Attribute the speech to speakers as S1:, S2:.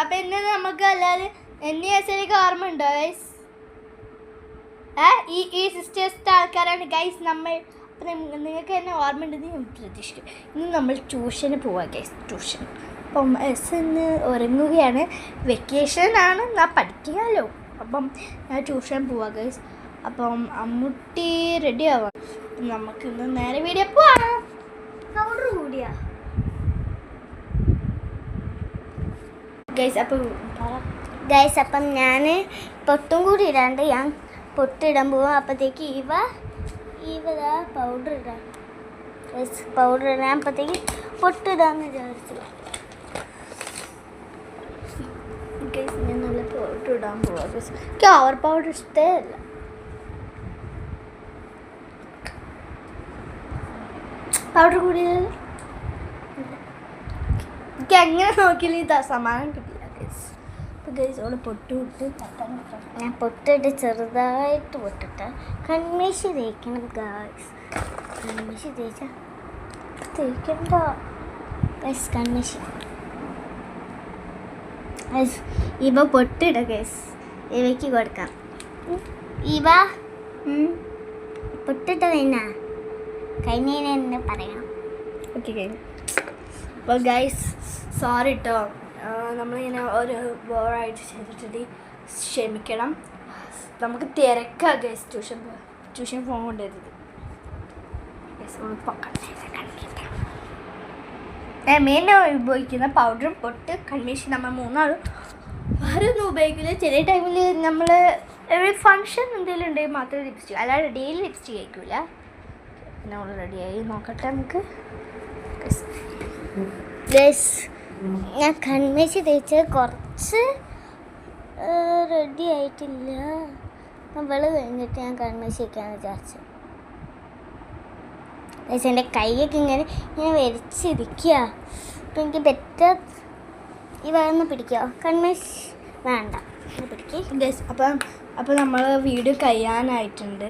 S1: അപ്പം എന്നെ നമുക്ക് അല്ലാതെ എന്നെ ശരിക്കും ഓർമ്മ ഉണ്ടോ ഗൈസ്? ഈ സിസ്റ്റേഴ്സിൻ്റെ ആൾക്കാരാണ് ഗൈസ് നമ്മൾ. അപ്പം നിങ്ങൾക്ക് എന്നെ ഓർമ്മ ഉണ്ടെന്ന് ഞാൻ പ്രതീക്ഷിക്കും. ഇന്ന് നമ്മൾ ട്യൂഷന് പോവാം ഗൈസ്, ട്യൂഷൻ. അപ്പം ഇന്ന് ഉറങ്ങുകയാണ്, വെക്കേഷനാണ്, ഞാൻ പഠിക്കാമല്ലോ. അപ്പം ഞാൻ ട്യൂഷൻ പോവാം ഗൈസ്. അപ്പം അമ്മൂട്ടി റെഡി ആവാം. നമുക്കിന്ന് നേരെ വീഡിയോ പോവാം. പൗഡർ കൂടിയാ ഗൈസ്? അപ്പം ഞാൻ പൊട്ടും കൂടി ഇടാണ്ട് ഞാൻ പൊട്ടിടാൻ പോവാം. അപ്പോഴത്തേക്ക് ഇവതാ പൗഡർ ഇടാം ഗൈസ്. പൗഡർ ഇടാൻ അപ്പോഴത്തേക്ക് പൊട്ടിടാന്ന് വിചാരിച്ചു ഗൈസ്. ഞാൻ നല്ല പൗഡർ ഇടാൻ പോവാം ഗൈസ്. എനിക്ക് ഓവർ പൗഡർ ഇഷ്ടമല്ല. പൗഡർ കൂടിയത് എനിക്ക് എങ്ങനെ നോക്കിയാലും സമാനം കിട്ടില്ല ഗൈസ്. അപ്പോൾ ഗൈസ് ഓള് പൊട്ടിട്ട് ഞാൻ പൊട്ടിട്ട് ചെറുതായിട്ട് പൊട്ടിട്ട് കൺമേശി തേക്കണം ഗൈസ്. കൺമേശി തേക്കണ്ട ഗൈസ്. കൺമേശി ഗൈസ്. ഇവ പൊട്ടിട ഗൈസ്, ഇവയ്ക്ക് കൊടുക്കാം. ഇവ പൊട്ടിട്ട കഴിഞ്ഞതിനെ എന്നെ പറയണം. ഓക്കെ കഴിഞ്ഞു. അപ്പോൾ ഗൈസ് സോറി കേട്ടോ, നമ്മളിങ്ങനെ ഒരു ബോറായിട്ട് ചെയ്തിട്ട് ക്ഷമിക്കണം. നമുക്ക് തിരക്കാം ഗൈസ്. ട്യൂഷൻ ഫോൺ കൊണ്ടുവരുന്നത് മെയിൻ ഉപയോഗിക്കുന്ന പൗഡറും പൊട്ട് കൺമേശി നമ്മൾ മൂന്നാളും വേറെ ഒന്നും ഉപയോഗിക്കില്ല. ചില ടൈമിൽ നമ്മൾ ഒരു ഫങ്ഷൻ എന്തെങ്കിലും ഉണ്ടെങ്കിൽ മാത്രമേ ലിപ്സ്റ്റിക്, അല്ലാതെ ഡെയിലി ലിപ്സ്റ്റിക് കഴിക്കില്ല. പിന്നെ നമ്മൾ റെഡിയായി നോക്കട്ടെ നമുക്ക് ഗൈസ്. ഞാൻ കൺമേശി തേച്ച് കുറച്ച് റെഡി ആയിട്ടില്ല. വെള് കഴിഞ്ഞിട്ട് ഞാൻ കൺമേശി വയ്ക്കാമെന്ന് വിചാരിച്ചു ഗൈസ്. എൻ്റെ കൈയൊക്കെ ഇങ്ങനെ വരച്ചിരിക്കുക. അപ്പം എനിക്ക് ബെറ്റർ ഈ വന്ന് പിടിക്കുക. കൺമേശി വേണ്ട, പിടിക്കുക ഗൈസ്. അപ്പം നമ്മൾ വീഡിയോ കഴിയാനായിട്ടുണ്ട്.